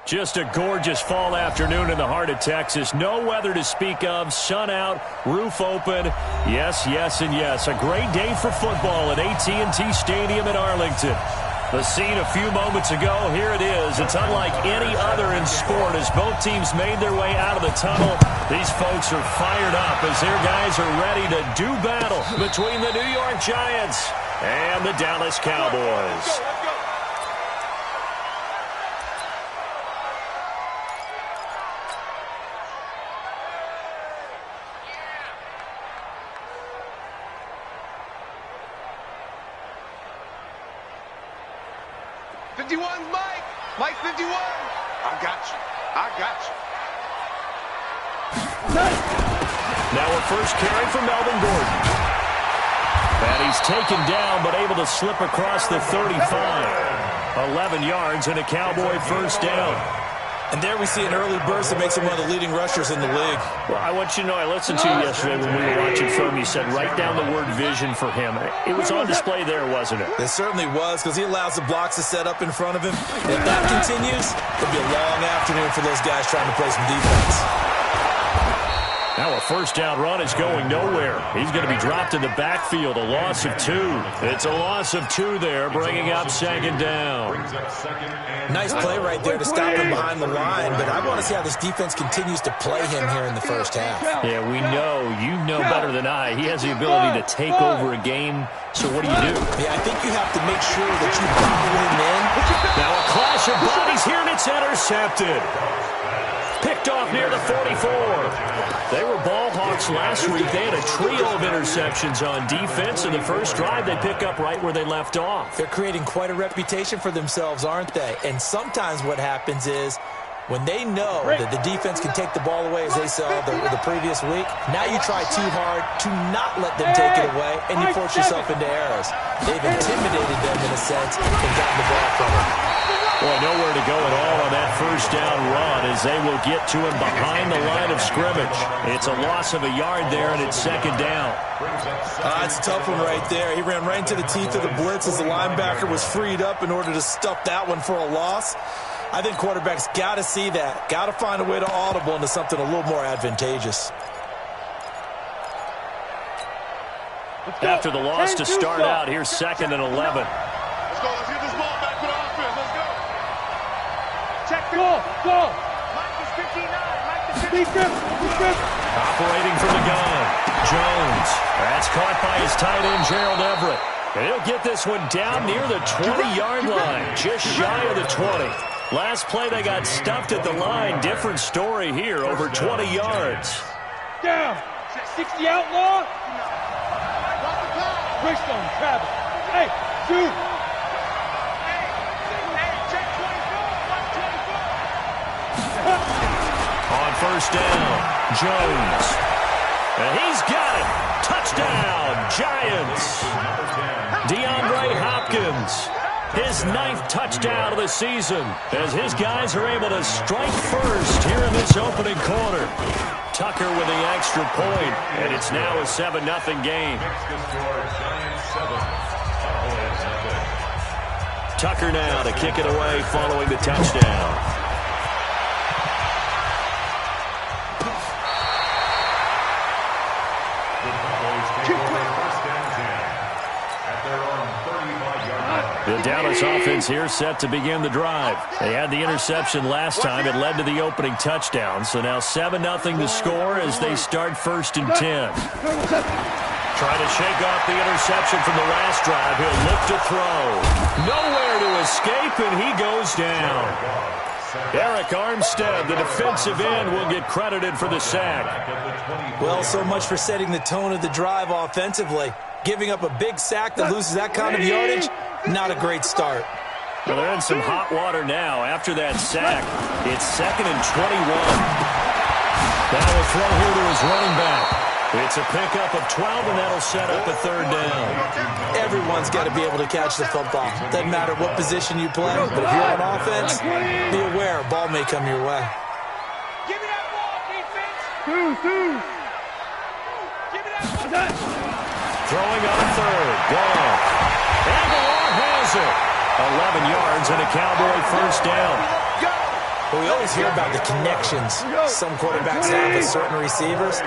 Just a gorgeous fall afternoon in the heart of Texas. No weather to speak of. Sun out, roof open. Yes, yes, and yes. A great day for football at AT&T Stadium in Arlington. The scene a few moments ago, here it is. It's unlike any other in sport as both teams made their way out of the tunnel. These folks are fired up as their guys are ready to do battle between the New York Giants and the Dallas Cowboys. Mike 51. I got you. Now a first carry for Melvin Gordon. And he's taken down but able to slip across the 35. 11 yards and a Cowboy first down. And there we see an early burst that makes him one of the leading rushers in the league. Well, I want you to know, I listened to you yesterday when we were watching film. You said write down the word vision for him. It was on display there, wasn't it? It certainly was, because he allows the blocks to set up in front of him. If that continues, it'll be a long afternoon for those guys trying to play some defense. Now a first down run is going nowhere. He's going to be dropped in the backfield, a loss of 2. It's a loss of 2 there, bringing up second down. Nice play right there to stop him behind the line, but I want to see how this defense continues to play him here in the first half. Yeah, we know. You know better than I. He has the ability to take over a game, so what do you do? Yeah, I think you have to make sure that you bottle him in. Now a clash of bodies here, and it's intercepted. Picked off near the 44. They were ball hawks last week. They had a trio of interceptions on defense. In the first drive, they pick up right where they left off. They're creating quite a reputation for themselves, aren't they? And sometimes what happens is when they know that the defense can take the ball away, as they saw the previous week, now you try too hard to not let them take it away, and you force yourself into errors. They've intimidated them in a sense and gotten the ball from them. Boy, nowhere to go at all on that first down run as they will get to him behind the line of scrimmage. It's a loss of a yard there, and it's second down. It's a tough one right there. He ran right into the teeth of the blitz as the linebacker was freed up in order to stuff that one for a loss. I think quarterbacks got to see that. Got to find a way to audible into something a little more advantageous. After the loss to start out, here's second and 11. Let's go. Let's get this ball back for the offense. Let's go. Check the go. Mike is 59. Mike is 59. Operating from the gun. Jones. That's caught by his tight end, Gerald Everett. And he'll get this one down near the 20-yard line, just shy of the 20. Last play, they got stuffed at the line. Different story here, over 20 yards. Down. 60 outlaw. Bridgestone, Travis. Hey, shoot. Check 24. On first down, Jones. And he's got it. Touchdown, Giants. DeAndre Hopkins. His 9th touchdown of the season as his guys are able to strike first here in this opening quarter. Tucker with the extra point, and it's now a 7-0 game. Tucker now to kick it away following the touchdown. The Dallas offense here set to begin the drive. They had the interception last time. It led to the opening touchdown. So now 7-0 to score as they start first and 10. Trying to shake off the interception from the last drive. He'll look to throw. Nowhere to escape, and he goes down. Eric Armstead, the defensive end, will get credited for the sack. Well, so much for setting the tone of the drive offensively. Giving up a big sack that loses that kind of yardage, not a great start. Well, they're in some hot water now. After that sack, it's second and 21. Now a throw here to his running back. It's a pickup of 12, and that'll set up a third down. Everyone's got to be able to catch the football. Doesn't matter what position you play, but if you're on offense, be aware a ball may come your way. Give me that ball, defense. Give me that ball. Throwing on third. Ball. Aguilar has it. 11 yards and a Cowboy first down. Well, we always hear about the connections some quarterbacks have with certain receivers.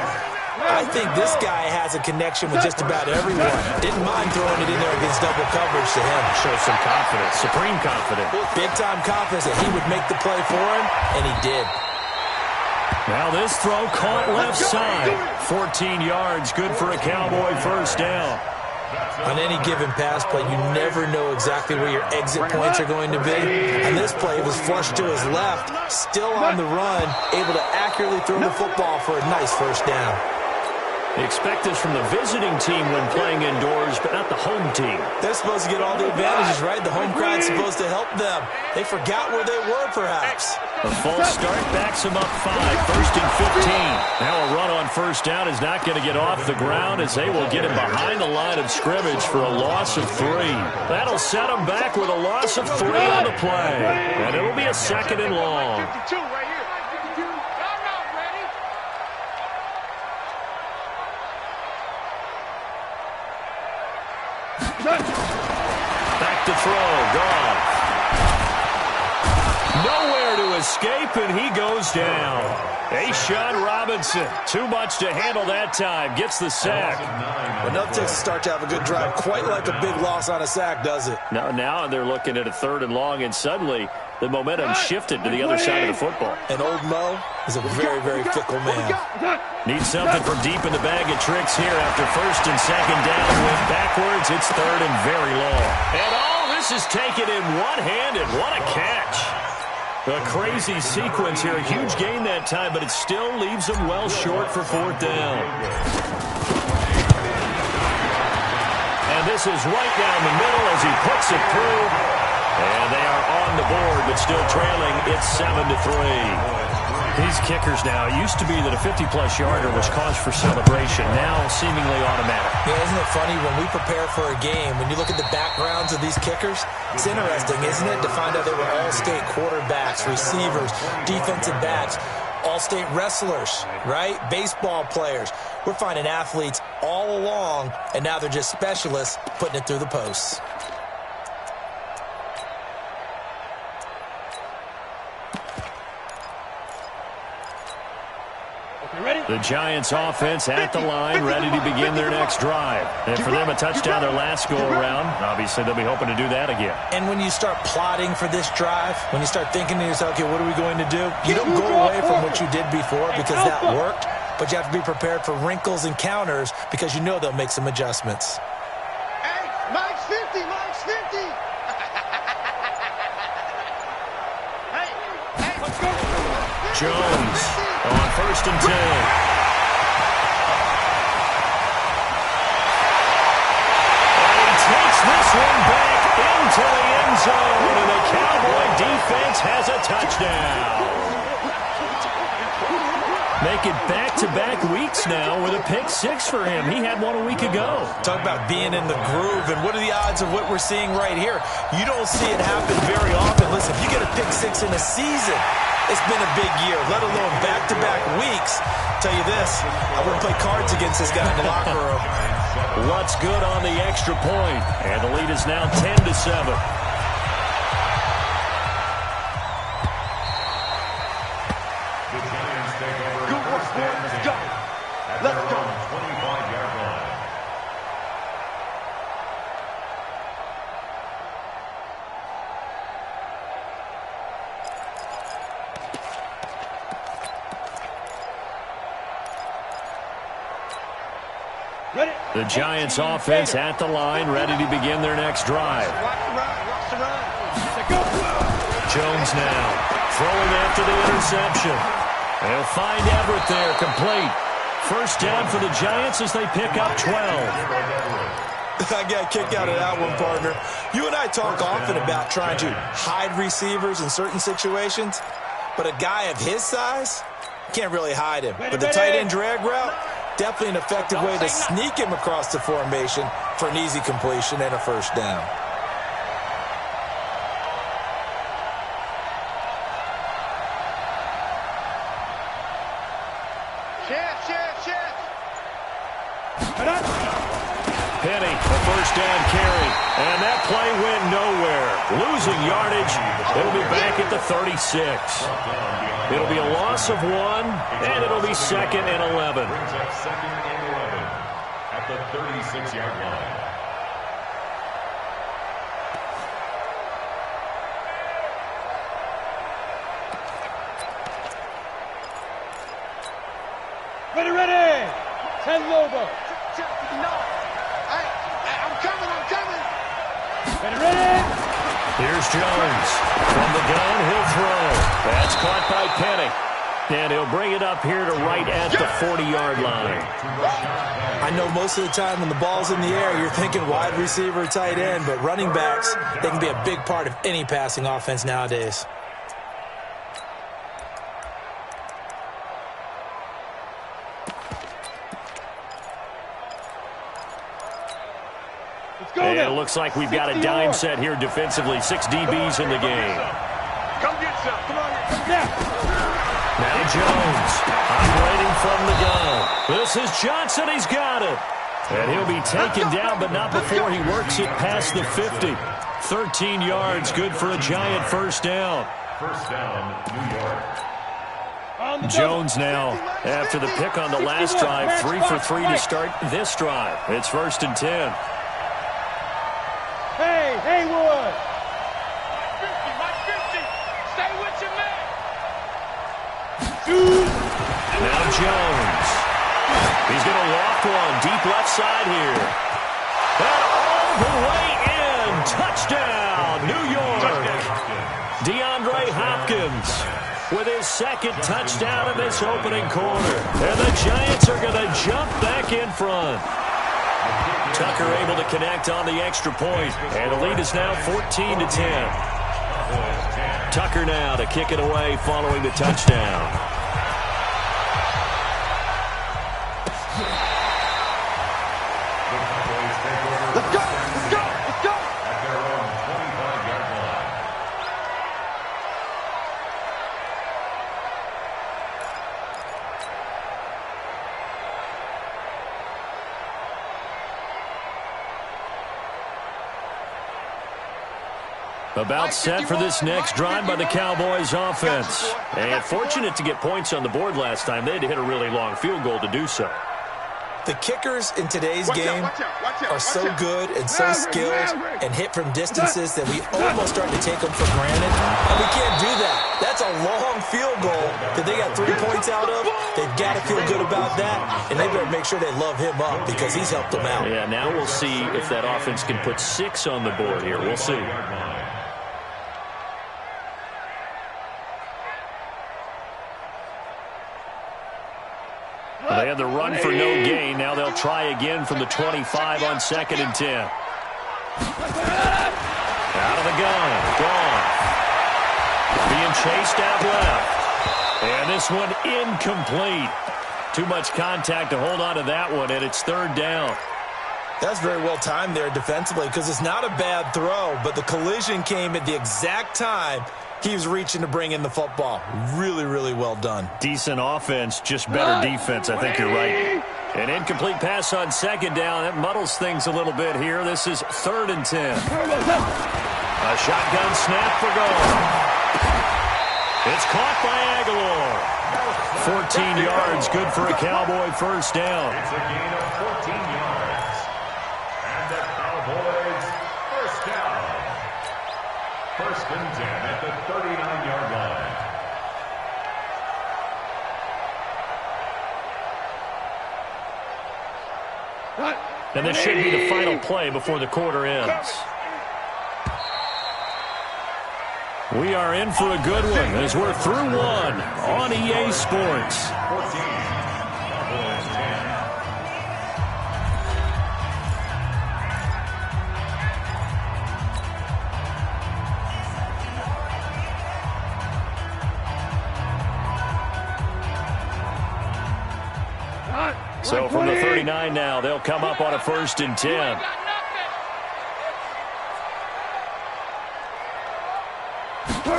I think this guy has a connection with just about everyone. Didn't mind throwing it in there against double coverage to him. Shows some confidence, supreme confidence. Big-time confidence that he would make the play for him, and he did. Now this throw caught left side. 14 yards, good for a Cowboy first down. On any given pass play, you never know exactly where your exit points are going to be. And this play was flushed to his left, still on the run, able to accurately throw the football for a nice first down. They expect this from the visiting team when playing indoors, but not the home team. They're supposed to get all the advantages, right? The home crowd's supposed to help them. They forgot where they were, perhaps. A false start backs him up 5, 1st and 15. Now a run on first down is not going to get off the ground as they will get him behind the line of scrimmage for a loss of 3. That'll set him back with a loss of 3 on the play. And it'll be a 2nd and long. 52 right here. Back to throw, Goff. Nowhere to escape, and he goes down. A'Shawn Robinson, too much to handle that time, gets the sack. But nothing takes a start to have a good drive, quite like a big loss on a sack, does it? Now they're looking at a 3rd and long, and suddenly the momentum shifted to the other side of the football. And old Mo is a very, very fickle man. Needs something from deep in the bag of tricks here after 1st and 2nd down. Went backwards, it's 3rd and very long. And all this is taken in one-handed. What a catch. A crazy sequence here. A huge gain that time, but it still leaves them well short for 4th down. And this is right down the middle as he puts it through. And they are on the board, but still trailing. It's 7-3. These kickers now, it used to be that a 50-plus yarder was cause for celebration. Now seemingly automatic. Yeah, isn't it funny when we prepare for a game, when you look at the backgrounds of these kickers, it's interesting, isn't it, to find out they were all-state quarterbacks, receivers, defensive backs, all-state wrestlers, right? Baseball players. We're finding athletes all along, and now they're just specialists putting it through the posts. The Giants offense at the line, ready to begin their next drive. And for them, a touchdown their last go-around. Obviously, they'll be hoping to do that again. And when you start plotting for this drive, when you start thinking to yourself, okay, what are we going to do? You don't go away from what you did before because that worked, but you have to be prepared for wrinkles and counters because you know they'll make some adjustments. Hey, Mike's 50, Mike's 50. Hey, let's go. Jones on 1st and 10. And he takes this one back into the end zone, and the Cowboy defense has a touchdown. Make it back-to-back weeks now with a pick-6 for him. He had one a week ago. Talk about being in the groove, and what are the odds of what we're seeing right here? You don't see it happen very often. Listen, if you get a pick-6 in a season, it's been a big year, let alone back-to-back weeks. I'll tell you this, I wouldn't play cards against this guy in the locker room. What's good on the extra point? And the lead is now 10-7. Let's go. Let's go. 25-yard line. The Giants offense at the line, ready to begin their next drive. Jones now throwing after the interception. They'll find Everett there, complete. First down for the Giants as they pick up 12. I got a kick out of that one, partner. You and I talk often about trying to hide receivers in certain situations, but a guy of his size can't really hide him. But the tight end drag route, definitely an effective way to sneak him across the formation for an easy completion and a first down. Penny, a first down carry, and that play went nowhere. Losing yardage. It'll be back at the 36. It'll be a loss of 1, and it'll be 2nd and 11. Brings up 2nd and 11 at the 36-yard line. Ready! 10 Lobo. No. Hey, I'm coming. Ready? Here's Jones. From the gun, he'll throw. That's caught by Penny. And he'll bring it up here to right at the 40-yard line. I know most of the time when the ball's in the air, you're thinking wide receiver, tight end, but running backs, they can be a big part of any passing offense nowadays. And it looks like we've got a dime set here defensively. 6 DBs in the game. Come get some. Come on. Now Jones operating from the gun. This is Johnson. He's got it. And he'll be taken down, but not before he works it past the 50. 13 yards, good for a giant first down. First down, New York. Jones now, after the pick on the last drive, 3 for 3 to start this drive. It's 1st and 10. Hey, Haywood! Mike 50. Stay with your man. Now Jones. He's going to loft one deep left side here. And all the way in. Touchdown, New York. DeAndre Hopkins with his 2nd touchdown in this opening quarter. And the Giants are going to jump back in front. Tucker able to connect on the extra point, and the lead is now 14-10. Tucker now to kick it away following the touchdown. Let's go. At their own 25-yard line. About set for this next drive by the Cowboys offense. And fortunate to get points on the board last time. They had to hit a really long field goal to do so. The kickers in today's game are so good and so skilled and hit from distances that we almost start to take them for granted. And we can't do that. That's a long field goal that they got 3 points out of. They've got to feel good about that, and they better make sure they love him up because he's helped them out. Yeah, now we'll see if that offense can put 6 on the board here. We'll see. They had the run for no gain. Now they'll try again from the 25 on 2nd and 10. Out of the gun. Gone. Being chased out left. And this one incomplete. Too much contact to hold on to that one, and it's 3rd down. That's very well timed there defensively because it's not a bad throw, but the collision came at the exact time he was reaching to bring in the football. Really, really well done. Decent offense, just better defense. I think you're right. An incomplete pass on 2nd down. That muddles things a little bit here. This is 3rd and 10. A shotgun snap for goal. It's caught by Aguilar. 14 yards, good for a Cowboy first down. It's a gain of 14 yards. And the Cowboys first down. 1st and 10 at the 39-yard line. And this should be the final play before the quarter ends. We are in for a good one as we're through one on EA Sports. 14. Cowboys 10. So from the 39 now, they'll come up on a 1st and 10. On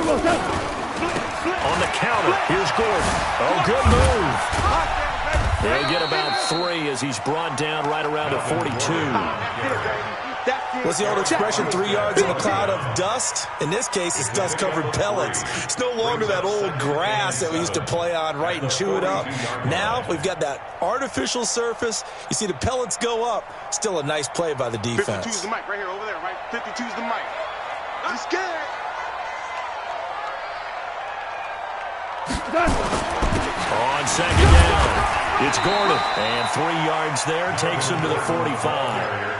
the counter, here's Gordon. Oh, good move. They'll get about 3 as he's brought down right around the 42. What's the old expression, 3 yards in a cloud of dust? In this case, it's dust-covered pellets. It's no longer that old grass that we used to play on, right, and chew it up. Now we've got that artificial surface. You see the pellets go up. Still a nice play by the defense. 52's the mic right here, over there, right? 52's the mic. I'm scared. On second down, it's Gordon. And 3 yards there takes him to the 45.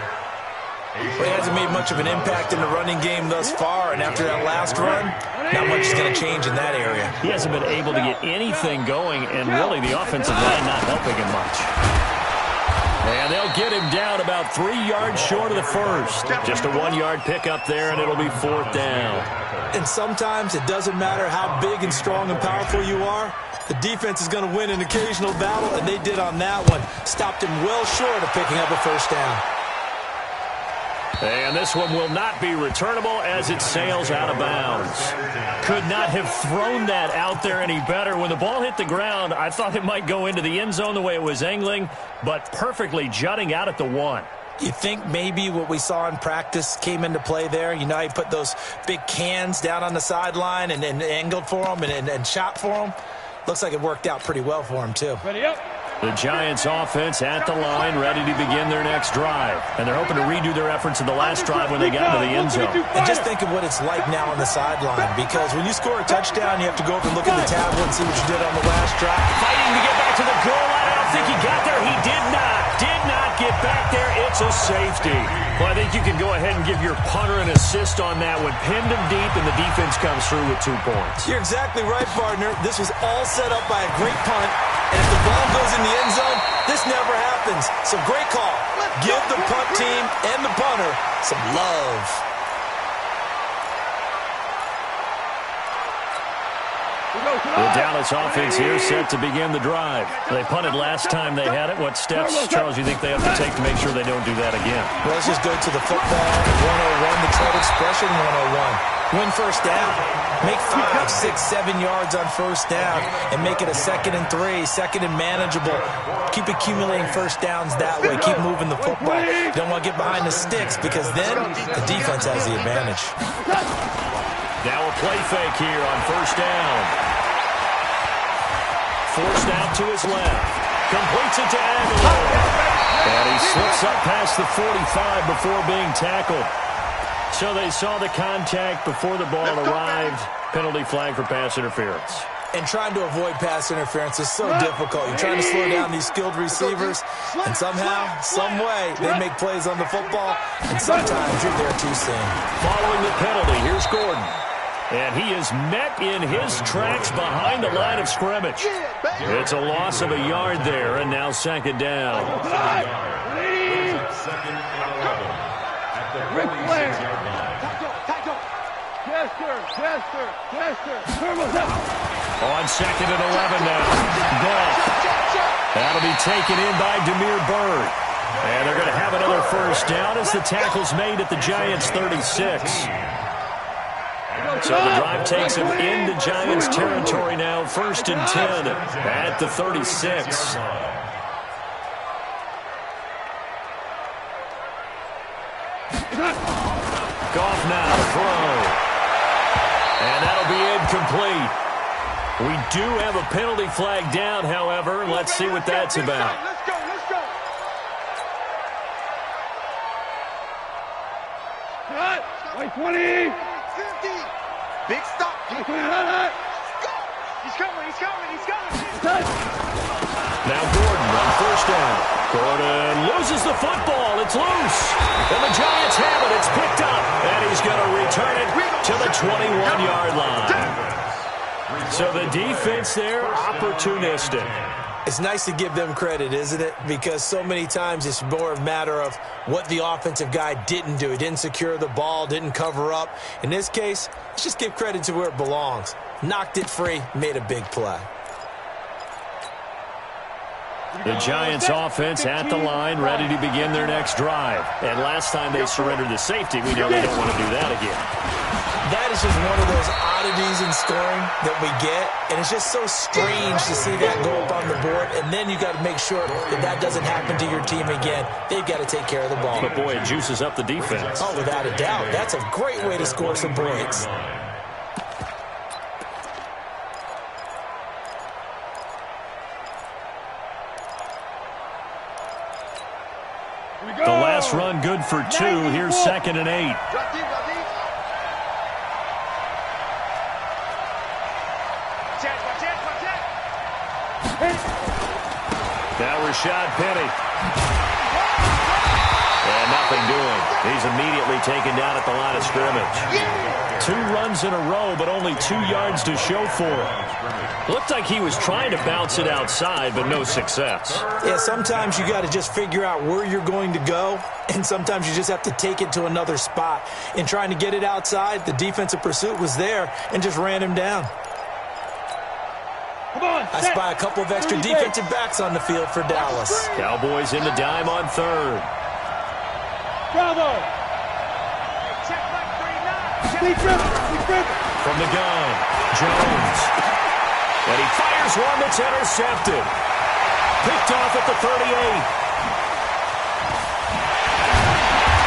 He hasn't made much of an impact in the running game thus far, and after that last run, not much is going to change in that area. He hasn't been able to get anything going, and really the offensive line not helping him much. And they'll get him down about 3 yards short of the first. Just a 1-yard pickup there, and it'll be 4th down. And sometimes it doesn't matter how big and strong and powerful you are. The defense is going to win an occasional battle, and they did on that one. Stopped him well short of picking up a first down. And this one will not be returnable as it sails out of bounds. Could not have thrown that out there any better. When the ball hit the ground, I thought it might go into the end zone the way it was angling, but perfectly jutting out at the 1. You think maybe what we saw in practice came into play there? You know, he put those big cans down on the sideline and angled for them and shot for them. Looks like it worked out pretty well for him, too. Ready up. The Giants offense at the line, ready to begin their next drive. And they're hoping to redo their efforts of the last drive when they got into the end zone. And just think of what it's like now on the sideline, because when you score a touchdown, you have to go up and look at the tablet and see what you did on the last drive. Fighting to get back to the goal line. I don't think he got there. He did not get back there. It's a safety. Well, I think you can go ahead and give your punter an assist on that one. Pinned him deep, and the defense comes through with 2 points. You're exactly right, partner. This was all set up by a great punt. And if the ball goes in the end zone, this never happens. So great call. Give the punt team and the punter some love. The Dallas offense here set to begin the drive. They punted last time they had it. What steps, Charles, you think they have to take to make sure they don't do that again? Well, let's just go to the football 101, the trade expression 101. Win first down. Make 5, 6, 7 yards on first down and make it a 2nd and 3, 2nd and manageable. Keep accumulating first downs that way. Keep moving the football. You don't want to get behind the sticks because then the defense has the advantage. Now a play fake here on first down. Forced out to his left. Completes it to Aguilar. And he slips up past the 45 before being tackled. So they saw the contact before the ball arrived. Penalty flag for pass interference. And trying to avoid pass interference is so difficult. You're trying to slow down these skilled receivers, and somehow, some way, they make plays on the football, and sometimes you're there too soon. Following the penalty, here's Gordon. And he is met in his tracks behind the line of scrimmage. It's a loss of a yard there, and now 2nd down. Second and 11 at the 36-yard line. On 2nd and 11 now. Goff. That'll be taken in by Demir Bird. And they're going to have another first down as the tackle's made at the Giants' 36. So the drive takes him into Giants territory now. 1st and 10 at the 36. Goff now to throw. And that'll be incomplete. We do have a penalty flag down, however. Let's see what that's about. Let's go, let's go. Cut. White 20. 50. Big stop. White 20. Hot. He's coming, he's coming, he's coming. Touch. Now Gordon on first down. Gordon loses the football. It's loose. And the Giants have it. It's picked up. And he's going to return it to the 21-yard line. So the defense there, opportunistic. It's nice to give them credit, isn't it? Because so many times it's more a matter of what the offensive guy didn't do. He didn't secure the ball, didn't cover up. In this case, let's just give credit to where it belongs. Knocked it free, made a big play. The Giants offense at the line, ready to begin their next drive. And last time they surrendered the safety, we know they don't want to do that again. That is just one of those oddities in scoring that we get, and it's just so strange to see that go up on the board, and then you got to make sure that that doesn't happen to your team again. They've got to take care of the ball. But, boy, it juices up the defense. Oh, without a doubt. That's a great way to score some points. The last run good for 2. Here's 2nd and 8. Now Rashad Penny. And nothing doing. He's immediately taken down at the line of scrimmage. 2 runs in a row, but only 2 yards to show for it. Looked like he was trying to bounce it outside, but no success. Yeah, sometimes you got to just figure out where you're going to go, and sometimes you just have to take it to another spot. In trying to get it outside, the defensive pursuit was there and just ran him down. I spy a couple of extra defensive backs on the field for Dallas. Cowboys in the dime on 3rd. Bravo! From the gun, Jones. And he fires one that's intercepted. Picked off at the 38.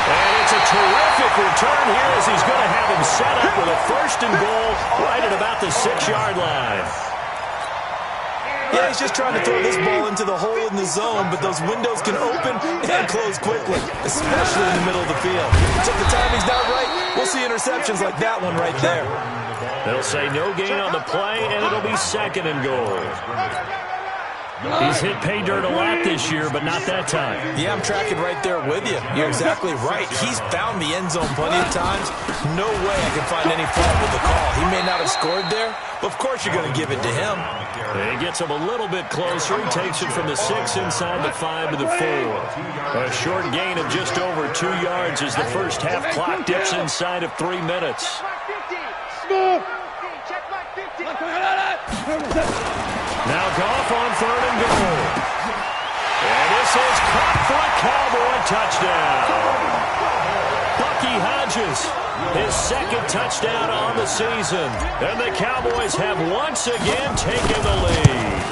And it's a terrific return here as he's going to have him set up with a 1st and goal right at about the 6-yard line. Yeah, he's just trying to throw this ball into the hole in the zone, but those windows can open and close quickly, especially in the middle of the field. So if the timing's not right, we'll see interceptions like that one right there. They'll say no gain on the play, and it'll be 2nd and goal. He's hit pay dirt a lot this year, but not that time. Yeah, I'm tracking right there with you. You're exactly right. He's found the end zone plenty of times. No way I can find any fault with the call. He may not have scored there, but of course you're going to give it to him. He gets him a little bit closer. He takes it from the 6 inside the 5 to the 4. A short gain of just over 2 yards as the first half clock dips inside of 3 minutes. Now Goff on 3rd and goal. And this is caught for a Cowboy touchdown. Bucky Hodges, his 2nd touchdown on the season. And the Cowboys have once again taken the lead.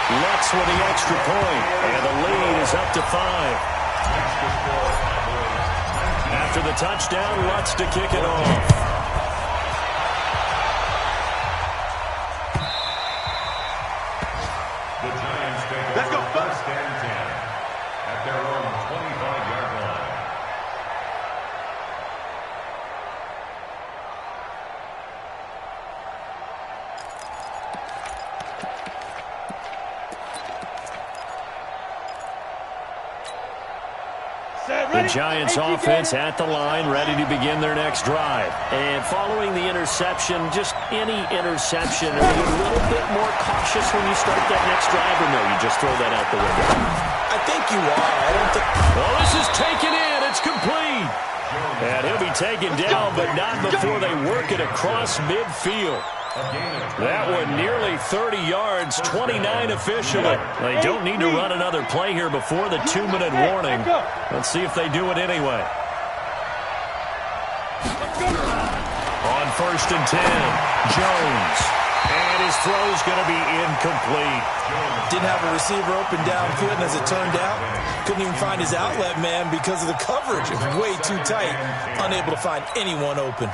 Lutz with the extra point, and the lead is up to 5. After the touchdown, Lutz to kick it off. Let's go. 1st and 10 at their own 25-yard line. The Giants offense at the line, ready to begin their next drive. And following the interception, just any interception, are you a little bit more cautious when you start that next drive, or no, you just throw that out the window? I think you are. I don't think... Well, this is taken in. It's complete. And he'll be taken down, but not before they work it across midfield. That one nearly 30 yards, 29 officially. They don't need to run another play here before the 2-minute warning. Let's see if they do it anyway. On 1st and 10, Jones. And his throw's going to be incomplete. Didn't have a receiver open downfield, and as it turned out, couldn't even find his outlet man because of the coverage. It was way too tight, unable to find anyone open.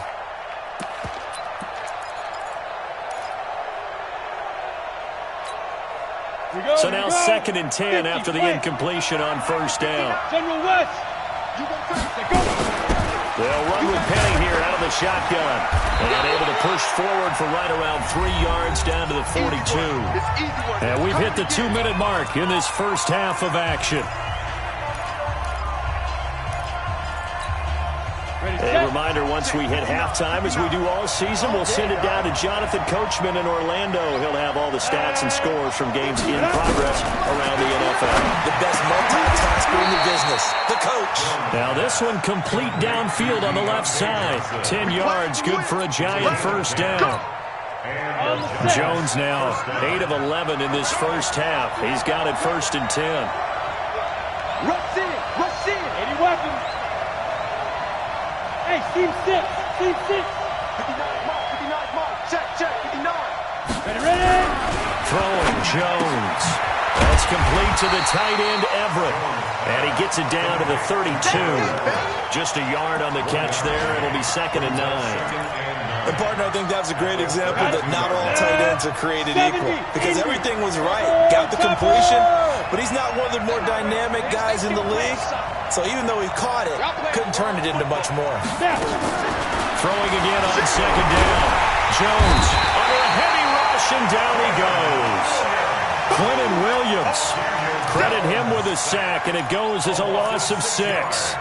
So now 2nd and 10 after the incompletion on 1st down. General West. They'll run with Penny here out of the shotgun. And able to push forward for right around 3 yards down to the 42. And we've hit the 2-minute mark in this first half of action. A reminder, once we hit halftime, as we do all season, we'll send it down to Jonathan Coachman in Orlando. He'll have all the stats and scores from games in progress around the NFL. The best multitasker in the business, the coach. Now this one complete downfield on the left side. 10 yards, good for a Giant 1st down. Jones now 8 of 11 in this first half. He's got it 1st and 10. Rush in, 80 weapons. Hey, Steve 6. Check, 59. Ready? Throwing Jones. That's complete to the tight end, Everett. And he gets it down to the 32. Just a yard on the catch there. It'll be 2nd and 9. And, partner, I think that's a great example that not all tight ends are created equal. Because everything was right. Got the completion, but he's not one of the more dynamic guys in the league. So even though he caught it, couldn't turn it into much more. Throwing again on 2nd down. Jones under a heavy rush, and down he goes. Quentin Williams. Credit him with a sack, and it goes as a loss of 6.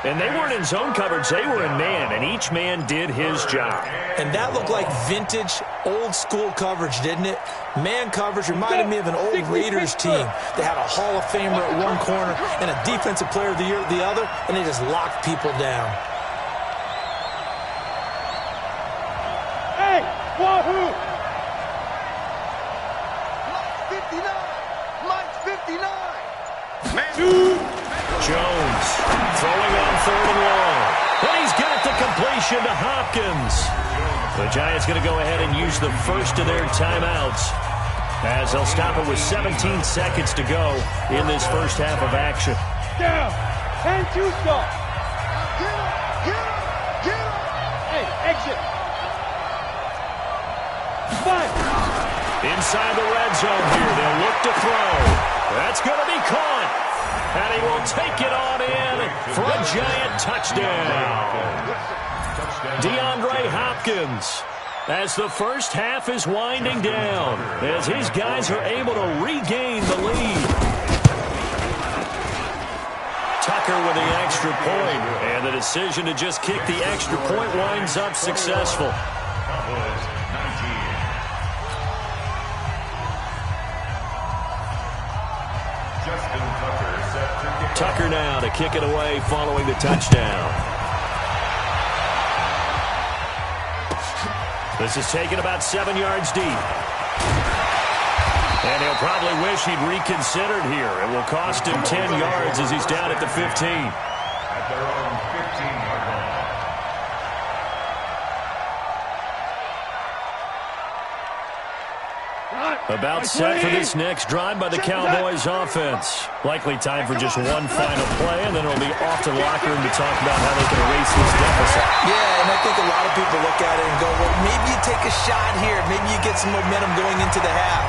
And they weren't in zone coverage. They were in man, and each man did his job. And that looked like vintage, old-school coverage, didn't it? Man coverage reminded me of an old Raiders team. They had a Hall of Famer at one corner and a Defensive Player of the Year at the other, and they just locked people down. Hey, wahoo! Mike's 59. Jones throwing on 3rd and long. And he's got the completion to Hopkins. The Giants going to go ahead and use the first of their timeouts, as they'll stop it with 17 seconds to go in this first half of action. Down. 10 to stop. Get him. Hey, exit. 5. Inside the red zone here, they'll look to throw. That's going to be caught. And he will take it on in for a Giant touchdown. DeAndre Hopkins, as the first half is winding down, as his guys are able to regain the lead. Tucker with the extra point, and the decision to just kick the extra point winds up successful. Tucker now to kick it away following the touchdown. This is taken about 7 yards deep. And he'll probably wish he'd reconsidered here. It will cost him 10 yards as he's down at the 15. At their own 15-yard line. About set for this next drive by the Cowboys offense. Likely time for just one final play, and then it'll be off to the locker room to talk about how they can erase this deficit. Yeah, and I think a lot of people look at it and go, well, maybe you take a shot here. Maybe you get some momentum going into the half.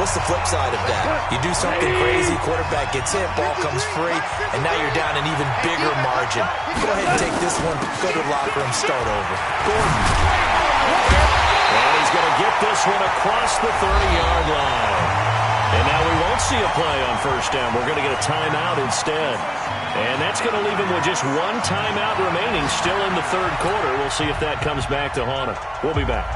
What's the flip side of that? You do something crazy, quarterback gets hit, ball comes free, and now you're down an even bigger margin. Go ahead and take this one, go to the locker room, start over. Gordon. And he's going to get this one across the 30-yard line. And now we won't see a play on first down. We're going to get a timeout instead. And that's going to leave him with just one timeout remaining still in the third quarter. We'll see if that comes back to haunt him. We'll be back.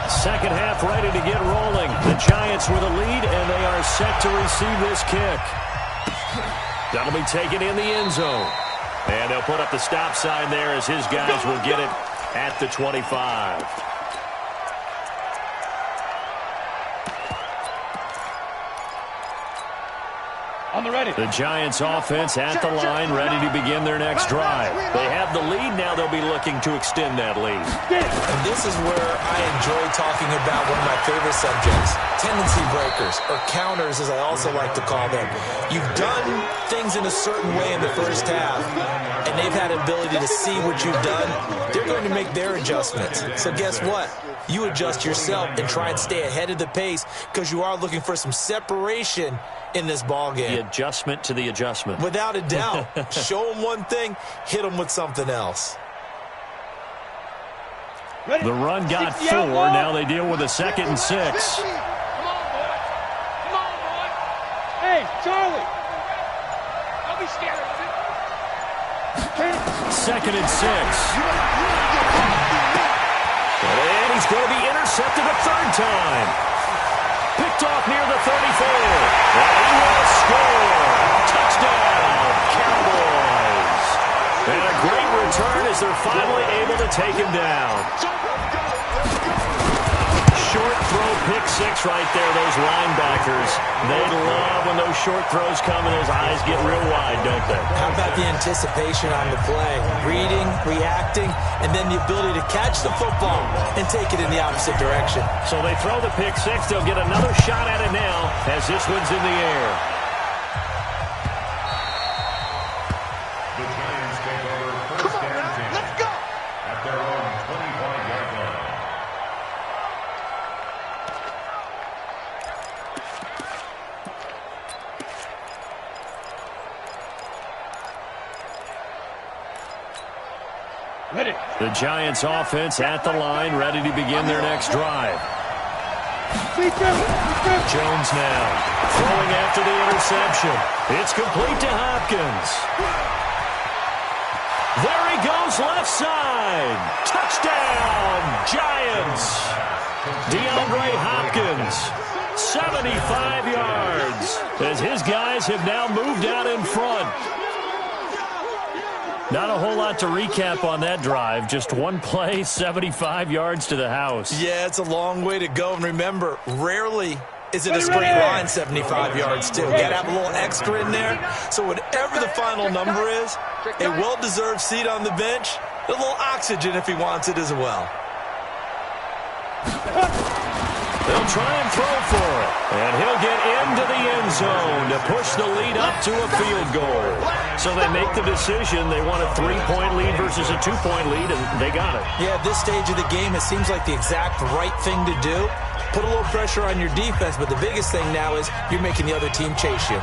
Second half ready to get rolling. The Giants with a lead, and they are set to receive this kick. That'll be taken in the end zone. And they'll put up the stop sign there as his guys will get it at the 25. On the ready. The Giants offense at the line, ready to begin their next drive. They have the lead. Now they'll be looking to extend that lead. And this is where I enjoy talking about one of my favorite subjects, tendency breakers, or counters as I also like to call them. You've done things in a certain way in the first half, and they've had an ability to see what you've done. They're going to make their adjustments. So guess what? You adjust yourself and try and stay ahead of the pace because you are looking for some separation in this ball game. The adjustment to the adjustment. Without a doubt. Show them one thing, hit them with something else. Ready. The run got 60 4. out ball. Now they deal with a 2nd and 6. Come on, boy. Come on, boy. Hey, Charlie. Don't be scared of it. 2nd and 6. And he's going to be intercepted a third time. Picked off near the 34. And he will score. Touchdown, Cowboys. And a great return as they're finally able to take him down. short throw pick six right there, those linebackers. They love when those short throws come and those eyes get real wide, don't they? How about the anticipation on the play? Reading, reacting, and then the ability to catch the football and take it in the opposite direction. So they throw the pick six. They'll get another shot at it now as this one's in the air. The Giants take over first and 10. Let's go. At their own 25-yard line. Ready. The Giants offense at the line, ready to begin their next drive. Jones now throwing after the interception. It's complete to Hopkins. There he goes, left side. Touchdown, Giants. DeAndre Hopkins, 75 yards, as his guys have now moved out in front. Not a whole lot to recap on that drive. Just one play, 75 yards to the house. Yeah, it's a long way to go. And remember, rarely is it a straight line 75 yards, too. You got to have a little extra in there. So whatever the final number is, a well-deserved seat on the bench, a little oxygen if he wants it as well. They'll try and throw for it. And he'll get into the end zone to push the lead up to a field goal. So they make the decision. They want a 3-point lead versus a 2-point lead, and they got it. Yeah, at this stage of the game, it seems like the exact right thing to do. Put a little pressure on your defense, but the biggest thing now is you're making the other team chase you.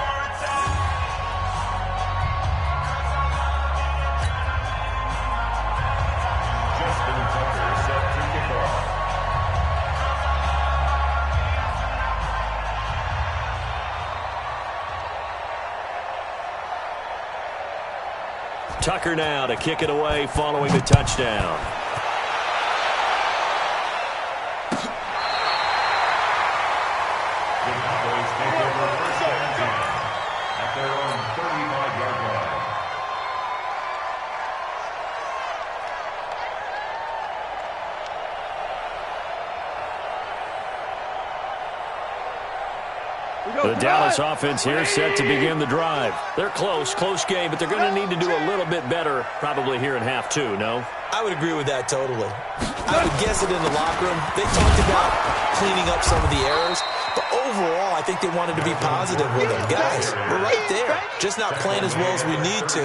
Tucker now to kick it away following the touchdown. The Cowboys take over first and 10 at their own 35-yard line. The Dallas offense here set to begin the drive. They're close game, but they're going to need to do a little bit better probably here in half two, no? I would agree with that totally. I would guess it in the locker room. They talked about cleaning up some of the errors, but overall, I think they wanted to be positive with them. Guys, we're right there. Just not playing as well as we need to.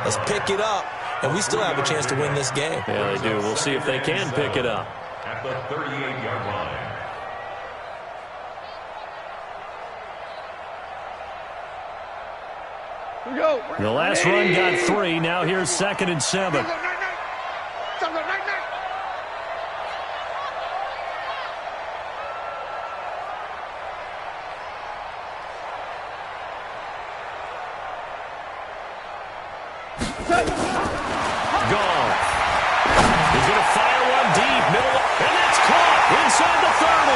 Let's pick it up, and we still have a chance to win this game. Yeah, they do. We'll see if they can pick it up. At the 38-yard line. The last run got 3. Now here's 2nd and 7. Goff. He's going to fire one deep, middle, and that's caught inside the 30.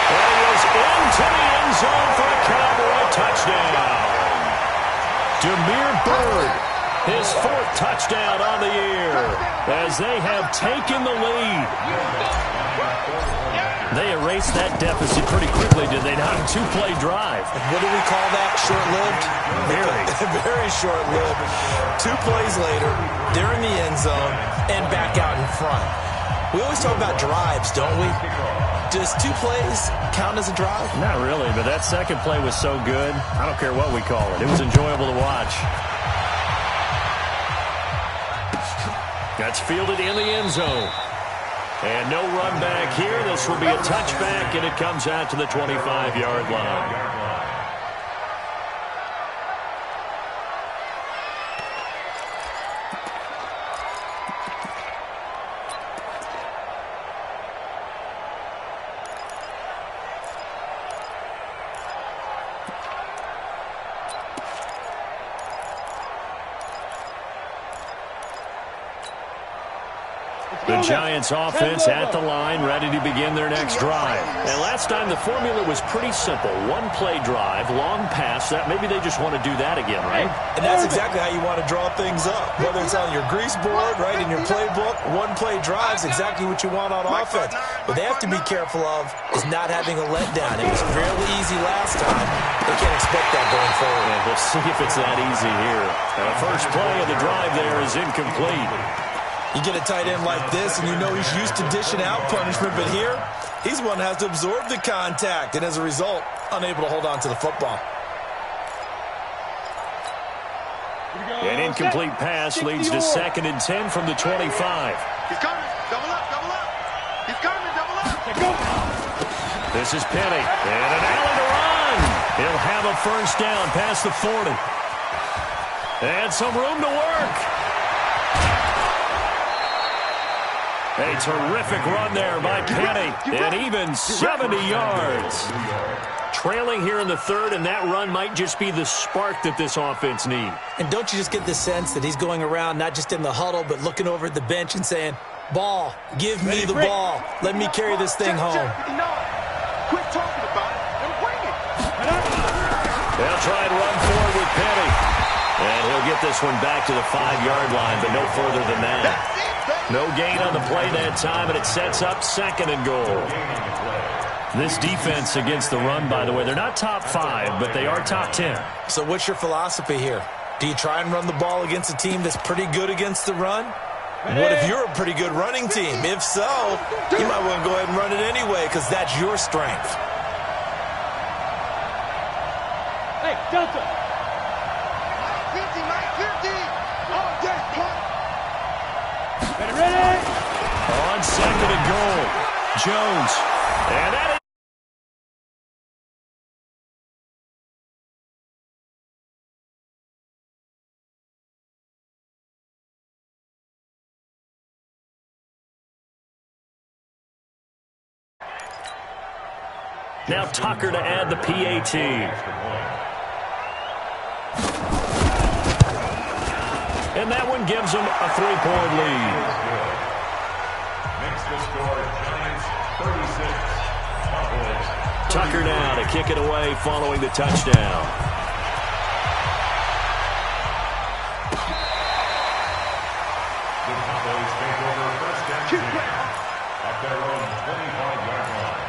And he was into the end zone for a Cowboy touchdown. Demir Bird, his 4th touchdown on the year, as they have taken the lead. They erased that deficit pretty quickly, did they not? A 2-play drive. What do we call that? Short-lived? Very. Very short-lived. 2 plays later, they're in the end zone and back out in front. We always talk about drives, don't we? Does 2 plays count as a drive? Not really, but that second play was so good. I don't care what we call it. It was enjoyable to watch. That's fielded in the end zone. And no run back here. This will be a touchback, and it comes out to the 25-yard line. The Giants offense at the line, ready to begin their next drive. And last time the formula was pretty simple. One play drive, long pass. That maybe they just want to do that again, right? And that's exactly how you want to draw things up. Whether it's on your grease board, right, in your playbook, one play drive is exactly what you want on offense. What they have to be careful of is not having a letdown. It was fairly easy last time. They can't expect that going forward. And we'll see if it's that easy here. The first play of the drive there is incomplete. You get a tight end like this, and you know he's used to dishing out punishment, but here, he's one that has to absorb the contact, and as a result, unable to hold on to the football. An incomplete pass leads to 2nd and 10 from the 25. He's coming. Double up, double up. He's coming, double up. This is Penny, and an alley to run. He'll have a first down past the 40. And some room to work. A terrific run there by Penny, and even 70 yards. Trailing here in the 3rd, and that run might just be the spark that this offense needs. And don't you just get the sense that he's going around not just in the huddle, but looking over at the bench and saying, ball, give me the ball. Let me carry this thing home. Quit talking about it and bring it. They'll try and run forward with Penny. And he'll get this one back to the 5-yard line, but no further than that. No gain on the play that time, and it sets up 2nd and goal. This defense against the run, by the way, they're not top 5, but they are top 10. So what's your philosophy here? Do you try and run the ball against a team that's pretty good against the run? What if you're a pretty good running team? If so, you might want to go ahead and run it anyway because that's your strength. Hey, Delta. 50, Mike, 50. Oh, yes, punt. Ready? On 2nd and goal, Jones. And that is now Tucker to add the PAT. And that one gives them a 3-point lead. Makes the score Giants 36. Tucker now to kick it away following the touchdown. The Cowboys take over 1st and 10 at their own 25-yard line.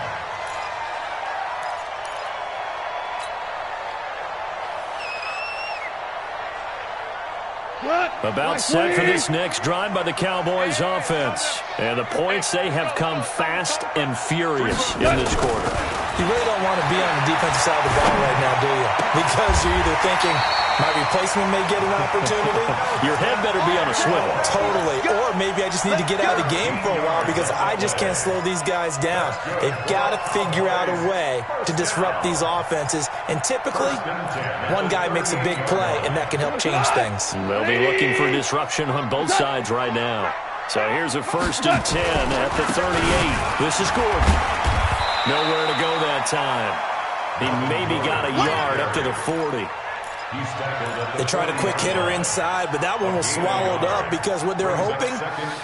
About set for this next drive by the Cowboys offense. And the points, they have come fast and furious in this quarter. You really don't want to be on the defensive side of the ball right now, do you? Because you're either thinking, my replacement may get an opportunity. Your head better be on a swivel. Totally. Or maybe I just need to get out of the game for a while because I just can't slow these guys down. They've got to figure out a way to disrupt these offenses. And typically, one guy makes a big play, and that can help change things. They'll be looking for disruption on both sides right now. So here's a 1st and 10 at the 38. This is Gordon. Nowhere to go that time. He maybe got a yard up to the 40. They tried a quick hitter inside, but that one was swallowed up because what they're hoping,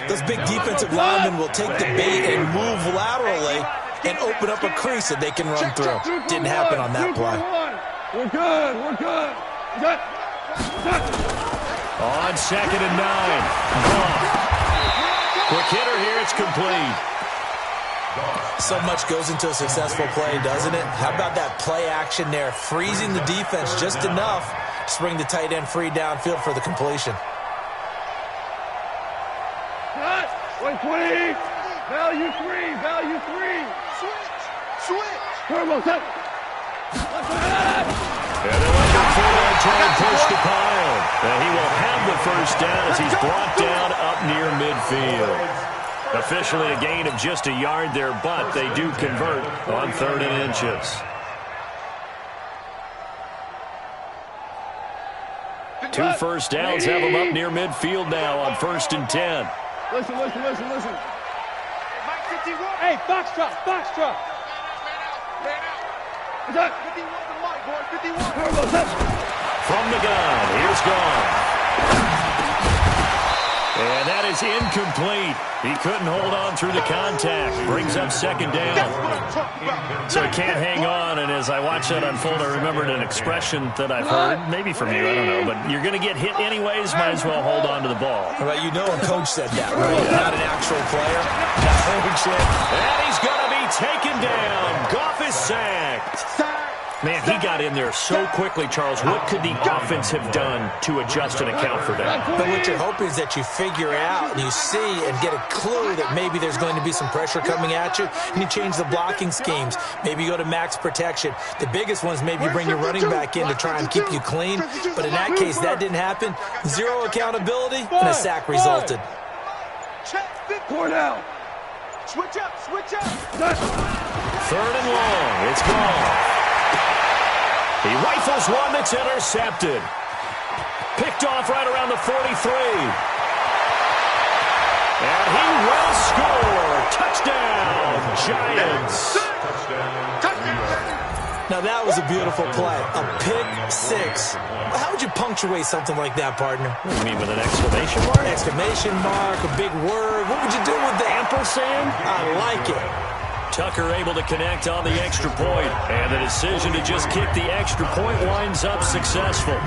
those big defensive linemen will take the bait and move laterally and open up a crease that they can run through. Didn't happen on that play. We're good. We're good. Good. On 2nd and 9. Gone. Quick hitter here. It's complete. So much goes into a successful play, doesn't it? How about that play action there? Freezing the defense just enough to bring the tight end free downfield for the completion. Cut. 120. Value 3. Value 3. Switch. Turbo set. And they're looking for that try and push the pile. And he will have the first down as he's brought down up near midfield. Officially a gain of just a yard there, but they do convert on 3rd and inches. 2 first downs have them up near midfield now on 1st and 10. Listen. Mike 51. Hey, box truck. Man out. 51 to Mike, boy. 51. Turbo set. From the gun, here's Gone. And that is incomplete. He couldn't hold on through the contact. Brings up second down. So he can't hang on, and as I watch that unfold, I remembered an expression that I've heard, maybe from you, I don't know, but you're going to get hit anyways, might as well hold on to the ball. Well, you know a coach said that, right? Not an actual player. And he's going to be taken down. Goff is sacked. Man, he got in there so quickly, Charles. What could the offense have done to adjust and account for that? But what you're hoping is that you figure out and you see and get a clue that maybe there's going to be some pressure coming at you, and you change the blocking schemes. Maybe you go to max protection. The biggest one is maybe you bring your running back in to try and keep you clean. But in that case, that didn't happen. Zero accountability, and a sack resulted. Four down. Switch up, switch up. Third and long. It's gone. He rifles one that's intercepted. Picked off right around the 43. And he will score. Touchdown, Giants. Now, that was a beautiful play. A pick six. How would you punctuate something like that, partner? What do you mean, with an exclamation mark? Exclamation mark, a big word. What would you do with that? Ampersand? I like it. Tucker able to connect on the extra point. And the decision to just kick the extra point winds up successful.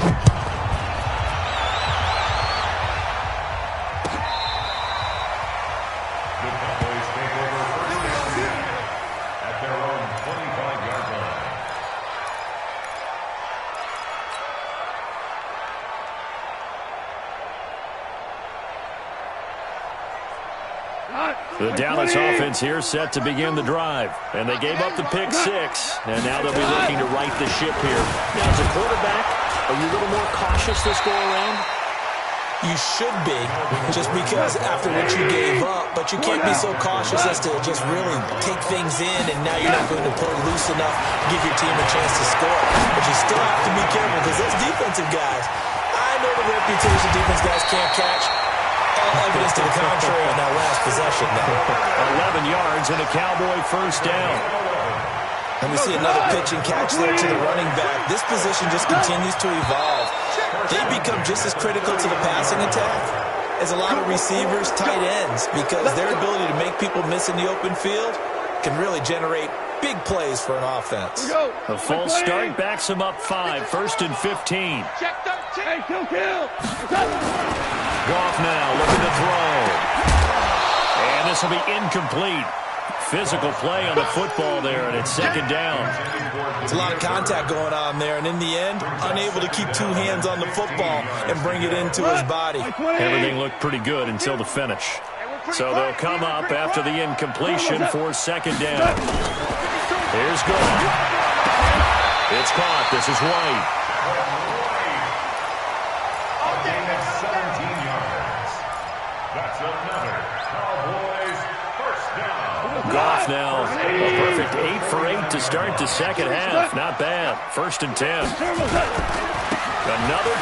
At their own 25-yard line. The Dallas offense here set to begin the drive. And they gave up the pick six. And now they'll be looking to right the ship here. Now, as a quarterback, are you a little more cautious this go-around? You should be, just because after what you gave up, but you can't be so cautious as to just really take things in, and now you're not going to play loose enough to give your team a chance to score. But you still have to be careful, because those defensive guys, I know the reputation defense guys can't catch. All evidence to the contrary on that last possession, though. 11 yards and a Cowboy first down. And we see another pitch and catch there to the running back. This position just continues to evolve. They become just as critical to the passing attack as a lot of receivers, tight ends, because their ability to make people miss in the open field can really generate big plays for an offense. A false start backs him up 5, first and 15. Check 13. Hey, kill. Goff now looking to throw. And this will be incomplete. Physical play on the football there, and it's second down. It's a lot of contact going on there, and in the end, unable to keep two hands on the football and bring it into his body. Everything looked pretty good until the finish. So they'll come up after the incompletion for second down. Here's Goff. It's caught. This is White. A gain of 17 yards. That's another Cowboys first down. Goff now a perfect 8 for 8 to start the second half. Not bad. First and 10. Another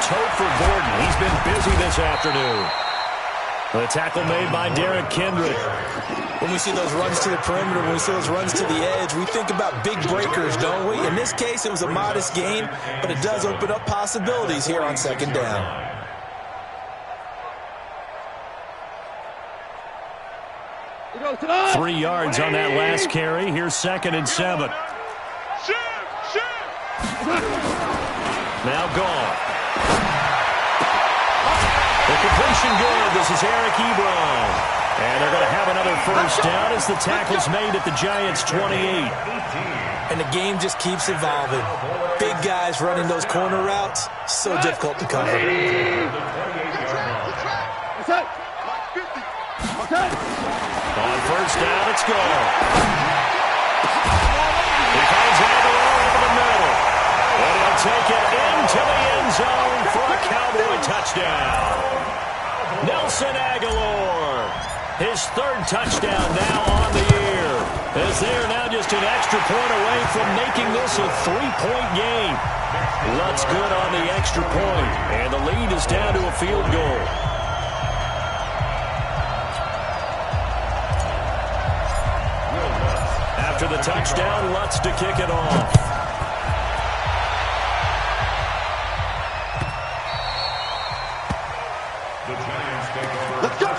tote for Gordon. He's been busy this afternoon. The tackle made by Derrick Kendrick. When we see those runs to the perimeter, when we see those runs to the edge, we think about big breakers, don't we? In this case, it was a modest gain, but it does open up possibilities here on second down. 3 yards on that last carry. Here's second and 7. Now Goff. The completion good. This is Eric Ebron. And they're going to have another first down as the tackle's made at the Giants' 28. And the game just keeps evolving. Big guys running those corner routes, so difficult to cover. On first down, it's gone. He finds Aguilar over the middle. And he'll take it into the end zone for a Cowboy touchdown. Nelson Aguilar, his third touchdown now on the year, as they are now just an extra point away from making this a 3-point game. Lutz good on the extra point, and the lead is down to a field goal. After the touchdown, Lutz to kick it off. The Giants take over. Let's go!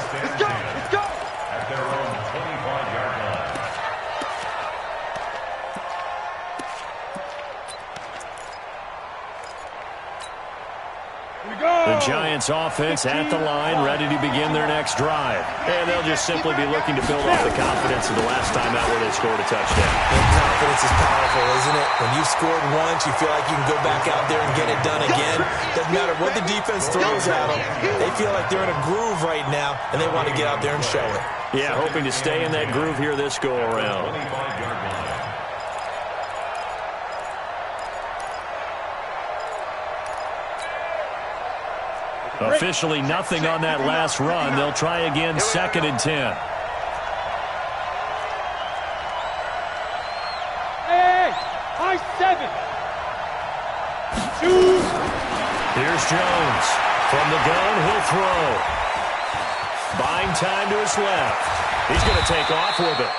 The Giants offense at the line, ready to begin their next drive. And they'll just simply be looking to build off the confidence of the last time out where they scored a touchdown. And confidence is powerful, isn't it? When you've scored once, you feel like you can go back out there and get it done again. Doesn't matter what the defense throws at them. They feel like they're in a groove right now, and they want to get out there and show it. Yeah, hoping to stay in that groove here this go-around. Officially nothing on that last run. They'll try again, 2nd and 10. Hey, high 7. Shoot. Here's Jones. From the gun, he'll throw. Buying time to his left. He's going to take off with it.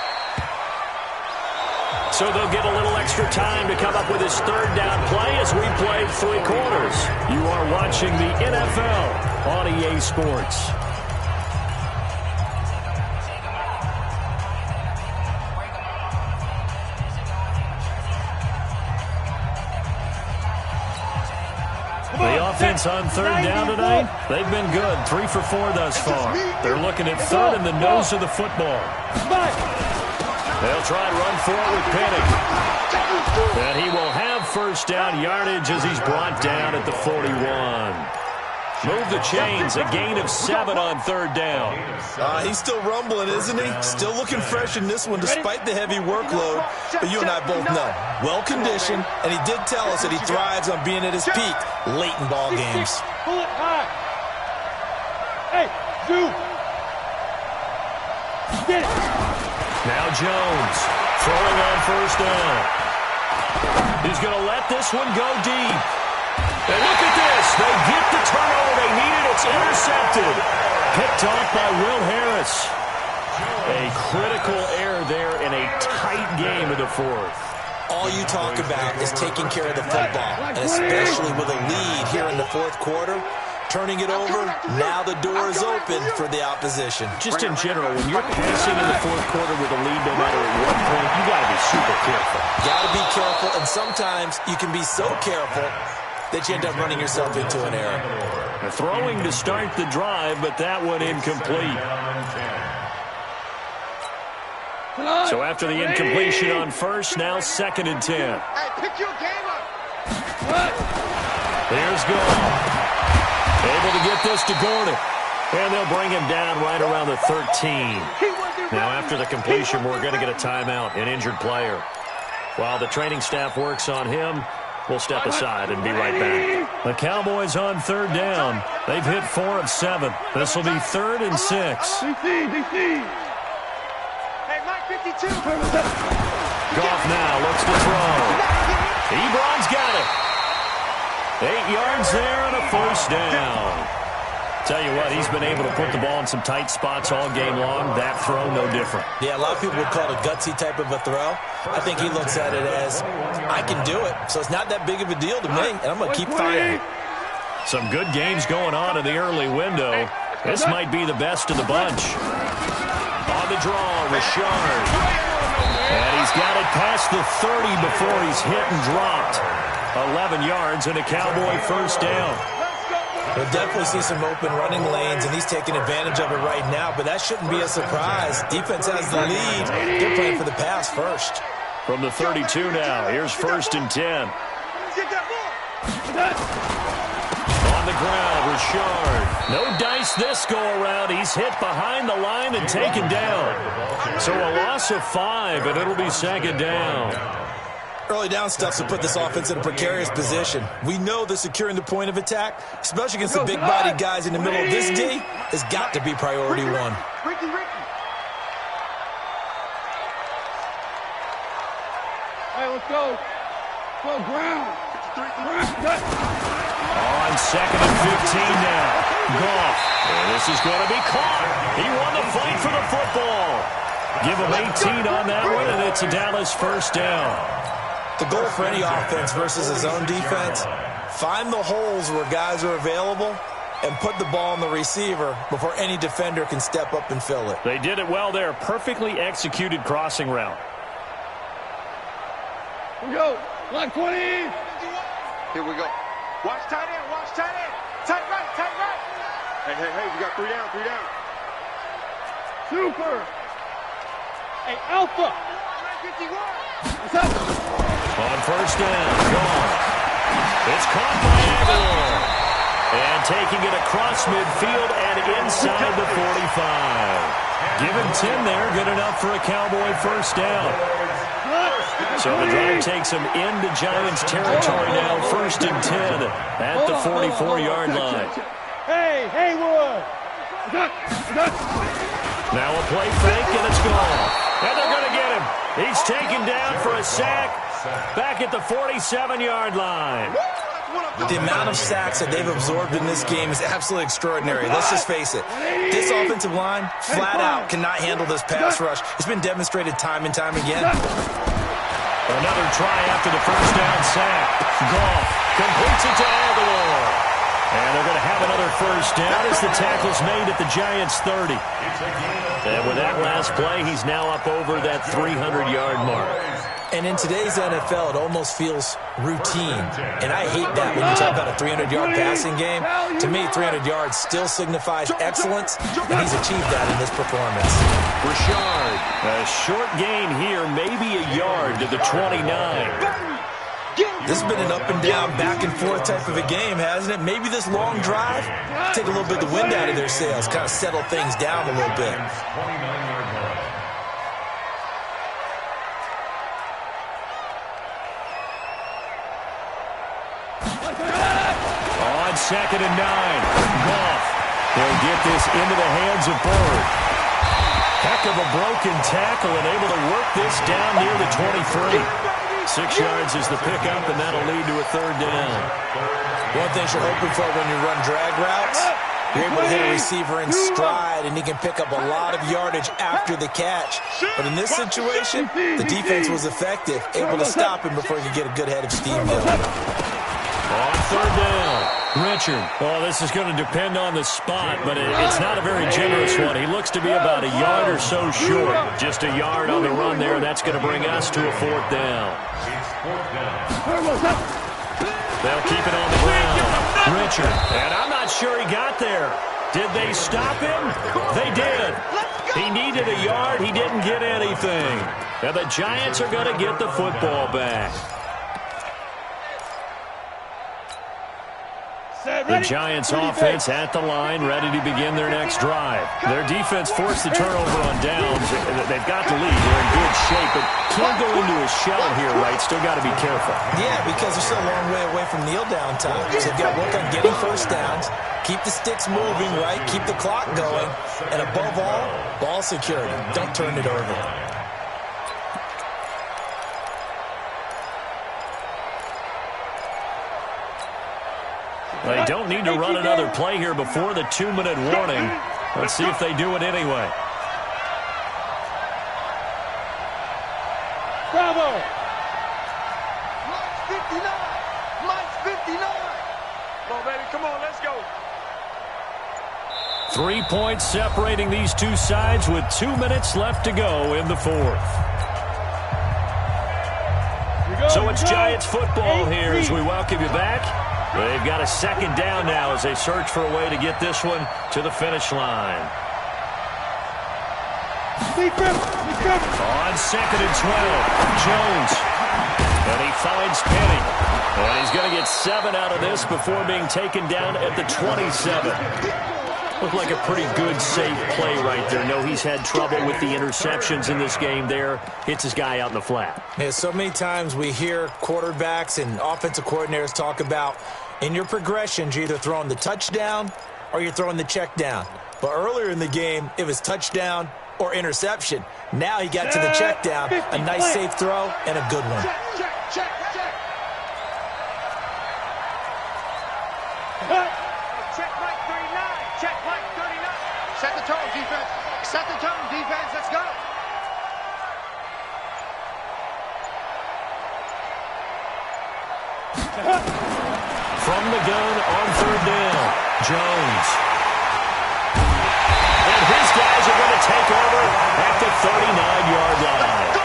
So they'll get a little extra time to come up with his 3rd down play as we play 3 quarters. You are watching the NFL on EA Sports. The offense on 3rd down tonight, they've been good. 3 for 4 thus far. They're looking at 3rd in the nose of the football. They'll try to run for it with Penny. And he will have 1st down yardage as he's brought down at the 41. Move the chains, a gain of 7 on 3rd down. He's still rumbling, isn't he? Still looking fresh in this one despite the heavy workload. But you and I both know, well-conditioned, and he did tell us that he thrives on being at his peak late in ball games. Pull it high. Hey, Zoo. Get it. Now Jones, throwing on 1st down. He's going to let this one go deep. And look at this. They get the turnover they needed. It's intercepted. Picked off by Will Harris. A critical error there in a tight game of the 4th. All you talk about is taking care of the football, and especially with a lead here in the 4th quarter. Turning it over, now the door is open for the opposition. Just in general, when you're passing in the 4th quarter with a lead, no matter at what point, you got to be super careful. Got to be careful, and sometimes you can be so careful that you end up running yourself into an error. Throwing to start the drive, but that one incomplete. So after the incompletion on 1st, now 2nd and 10. Hey, pick your game up. Here's Goff. Able to get this to Gordon. And they'll bring him down right around the 13. Now after the completion, we're going to get a timeout, an injured player. While the training staff works on him, we'll step aside and be right back. The Cowboys on 3rd down. They've hit 4 of 7. This will be 3rd and 6. Hey, Mike 52. Goff now looks to throw. Ebron's got it. 8 yards there and a 1st down. Tell you what, he's been able to put the ball in some tight spots all game long. That throw, no different. Yeah, a lot of people would call it a gutsy type of a throw. I think he looks at it as, I can do it, so it's not that big of a deal to me, and I'm going to keep firing. Some good games going on in the early window. This might be the best of the bunch. On the draw, Richard. And he's got it past the 30 before he's hit and dropped. 11 yards and a Cowboy 1st down. We'll definitely see some open running lanes, and he's taking advantage of it right now, but that shouldn't be a surprise. Defense has the lead. They're playing for the pass first. From the 32 now, here's 1st and 10. On the ground, Richard. No dice this go-around. He's hit behind the line and taken down. So a loss of 5, and it'll be 2nd down. Early down stuff to put this offense in a precarious position. We know that securing the point of attack, especially against the big-bodied guys in the middle of this D, has got to be priority 1. Ricky. Hey, let's go. Go ground. On 2nd and 15 now. Goff. And this is going to be caught. He won the fight for the football. Give him 18 on that one, and it's a Dallas 1st down. The goal for any offense versus his own defense, find the holes where guys are available and put the ball on the receiver before any defender can step up and fill it. They did it well there. Perfectly executed crossing route. Here we go. Line 20. Here we go. Watch tight end. Tight right, tight right. Hey, we got 3 down, 3 down. Super. Hey, Alpha. 51. What's up? On first down, gone. It's caught by Aguilar. And taking it across midfield and inside the 45. Give him 10 there, good enough for a Cowboy first down. So the drive takes him into Giants territory now, first and 10 at the 44-yard line. Hey, Haywood. Now a play fake, and it's gone. And they're going to get him. He's taken down for a sack back at the 47-yard line. The amount of sacks that they've absorbed in this game is absolutely extraordinary. Let's just face it. This offensive line, flat out, cannot handle this pass rush. It's been demonstrated time and time again. Another try after the first down sack. Goff completes it to Aguilar. And they're going to have another first down as the tackle's made at the Giants' 30. And with that last play, he's now up over that 300-yard mark. And in today's NFL, it almost feels routine. And I hate that when you talk about a 300-yard passing game. To me, 300 yards still signifies excellence, and he's achieved that in this performance. Richard, a short gain here, maybe a yard to the 29. This has been an up-and-down, back-and-forth type of a game, hasn't it? Maybe this long drive, take a little bit of the wind out of their sails, kind of settle things down a little bit. On second and 9, Goff. He'll get this into the hands of Bird. Heck of a broken tackle and able to work this down near the 23. 6 yards is the pickup, and that'll lead to a third down. One thing you're hoping for when you run drag routes, you're able to hit a receiver in stride, and he can pick up a lot of yardage after the catch. But in this situation, the defense was effective, able to stop him before he could get a good head of steam going. On third down, Richard. Well, this is going to depend on the spot, but it's not a very generous one. He looks to be about a yard or so short. Just a yard on the run there. That's going to bring us to a fourth down. They'll keep it on the ground. Richard, and I'm not sure he got there. Did they stop him? They did. He needed a yard. He didn't get anything. And the Giants are going to get the football back. The Giants offense at the line, ready to begin their next drive. Their defense forced the turnover on downs. They've got the lead. They're in good shape, but can't go into a shell here, right? Still got to be careful. Yeah, because they're still a long way away from kneel down time. So they've got to work on getting first downs, keep the sticks moving, right? Keep the clock going. And above all, ball security. Don't turn it over. They don't need to run another play here before the 2-minute warning. Let's see if they do it anyway. Bravo! Mike's 59! Mike's 59! Come on, baby, come on, let's go. 3 points separating these two sides with 2 minutes left to go in the fourth. So it's Giants football here as we welcome you back. They've got a second down now as they search for a way to get this one to the finish line. On second and 12, Jones. And he finds Penny. And he's going to get 7 out of this before being taken down at the 27. Looked like a pretty good, safe play right there. No, he's had trouble with the interceptions in this game there. Hits his guy out in the flat. Yeah, so many times we hear quarterbacks and offensive coordinators talk about in your progressions, you're either throwing the touchdown or you're throwing the check down. But earlier in the game, it was touchdown or interception. Now he got to the check down, a nice safe throw and a good one. Check. Check Mike 39. Check Mike 39. Set the tone, defense. Set the tone, defense. Let's go. From the gun on third down, Jones. And his guys are going to take over at the 39-yard line.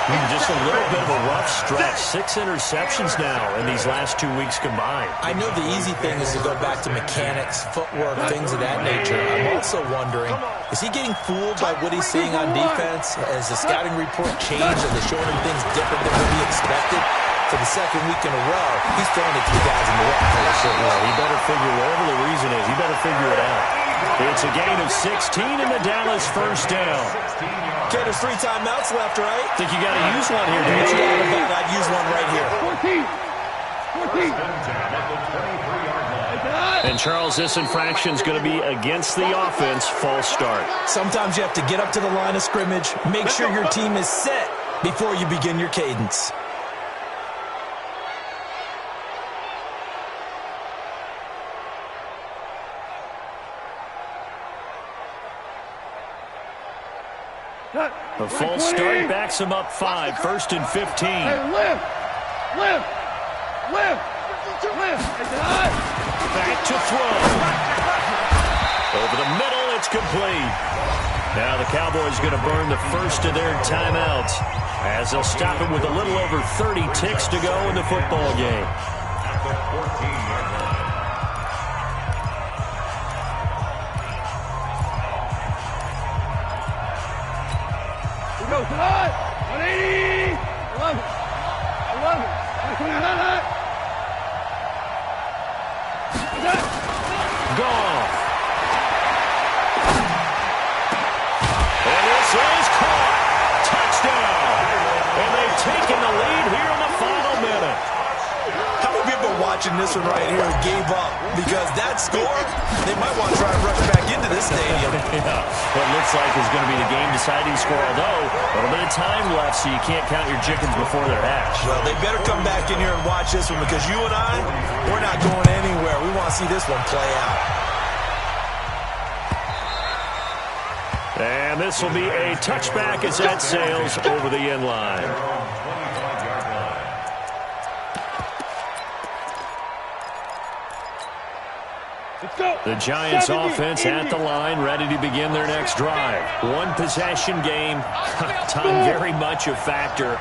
Just a little bit of a rough stretch. 6 interceptions now in these last 2 weeks combined. I know the easy thing is to go back to mechanics, footwork, things of that nature. I'm also wondering, is he getting fooled by what he's seeing on defense? Has the scouting report changed? Are they showing him things different than what he expected? For the second week in a row, he's throwing it to the guys in the wet place. Well, he better figure, whatever the reason is, he better figure it out. It's a gain of 16 in the Dallas first down. Okay, there's 3 timeouts left, right? Think you got to use one here, don't you? I'd use one right here. 14. And Charles, this infraction's going to be against the offense. False start. Sometimes you have to get up to the line of scrimmage, make sure your team is set before you begin your cadence. The false start backs him up 5, 1st and 15. Hey, lift. Back to throw. Over the middle, it's complete. Now the Cowboys going to burn the first of their timeouts as they'll stop it with a little over 30 ticks to go in the football game. At the 14-yard line. Go, Salah! 180! I love it. Gone. And this is caught. Touchdown. And they've taken the lead here in the final minute. How many people are watching this one right here and gave up? Because that score, they might want to try and rush back into this stadium. Yeah, what looks like is going to be the game-deciding score, although a little bit of time left, so you can't count your chickens before they're hatched. Well, they better come back in here and watch this one because you and I, we're not going anywhere. We want to see this one play out. And this will be a touchback as that sails over the end line. The Giants offense at the line, ready to begin their next drive. One possession game, time very much a factor.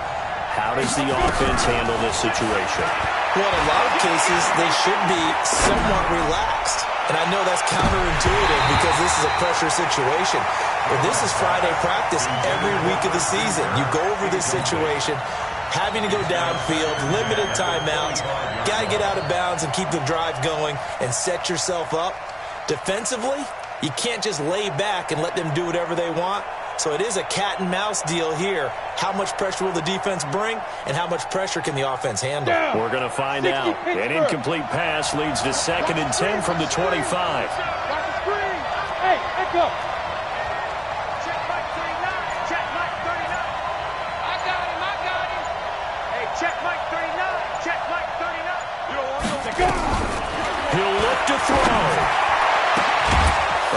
How does the offense handle this situation? Well, in a lot of cases, they should be somewhat relaxed. And I know that's counterintuitive because this is a pressure situation. But this is Friday practice every week of the season. You go over this situation, having to go downfield, limited timeouts, got to get out of bounds and keep the drive going and set yourself up. Defensively, you can't just lay back and let them do whatever they want. So it is a cat and mouse deal here. How much pressure will the defense bring and how much pressure can the offense handle? We're going to find out. An incomplete pass leads to 2nd and 10 from the 25. Hey, echo. Check Mike 39. Check Mike 39. I got him. Hey, check Mike 39. Check Mike 39. You don't want to go. He'll look to throw.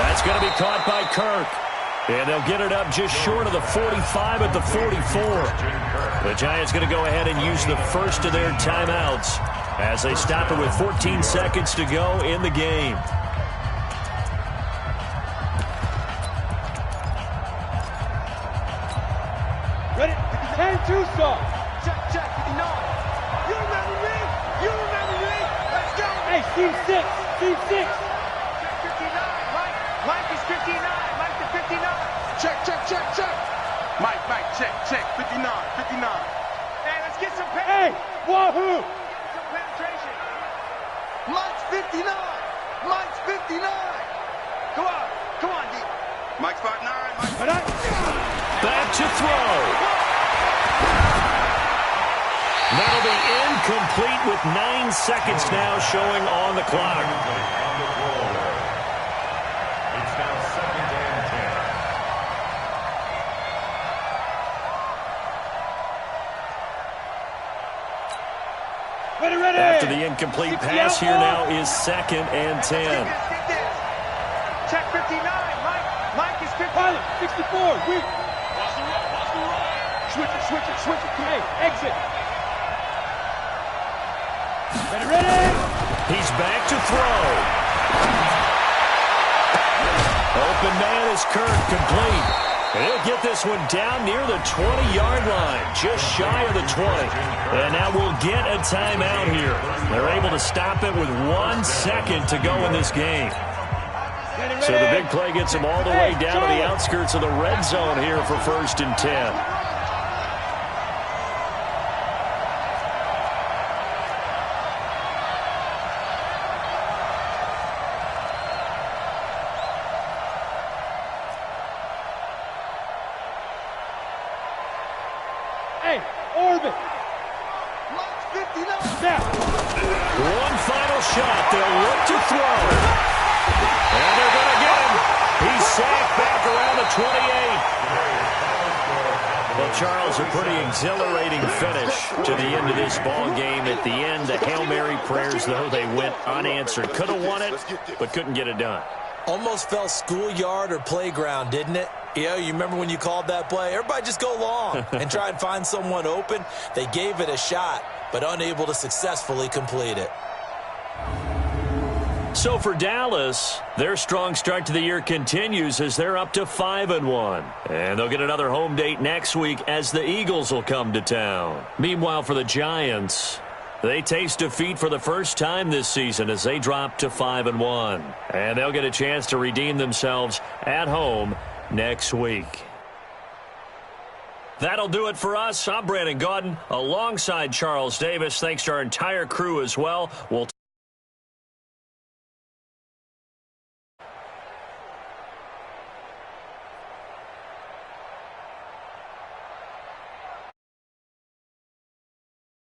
That's going to be caught by Kirk. And they'll get it up just short of the 45 at the 44. The Giants going to go ahead and use the first of their timeouts as they stop it with 14 seconds to go in the game. Ready? 10-2 stop. Check 59. You remember me? Let's go. Hey, Steve 6. Check 59. Mike is 59. Mike to 59. Check. Mike, check. 59. Hey, let's get some Hey, wahoo. some penetration. Mike's 59. Come on, D. Mike's 5'9". Back to throw. That'll be incomplete with 9 seconds now showing on the clock. It's now 2nd and 10. Ready. After the incomplete pass, here now is 2nd and 10. Check 59. Mike is 59. Pilot, 64. Weak. Watch the run. Switch it. Hey, exit. Ready. He's back to throw. Open man is Kirk, complete. They'll get this one down near the 20-yard line, just shy of the 20. And now we'll get a timeout here. They're able to stop it with 1 second to go in this game. So the big play gets them all the way down to the outskirts of the red zone here for 1st and 10. One final shot. They'll look to throw. And they're going to get him. He's sacked back around the 28. Well, Charles, a pretty exhilarating finish to the end of this ball game. At the end, the Hail Mary prayers, though, they went unanswered. Could have won it, but couldn't get it done. Almost felt schoolyard or playground, didn't it? You remember when you called that play? Everybody just go long and try and find someone open. They gave it a shot, but unable to successfully complete it. So for Dallas, their strong start to the year continues as they're up to 5-1. And they'll get another home date next week as the Eagles will come to town. Meanwhile, for the Giants, they taste defeat for the first time this season as they drop to 5-1. And they'll get a chance to redeem themselves at home next week. That'll do it for us. I'm Brandon Gaudin alongside Charles Davis. Thanks to our entire crew as well. We'll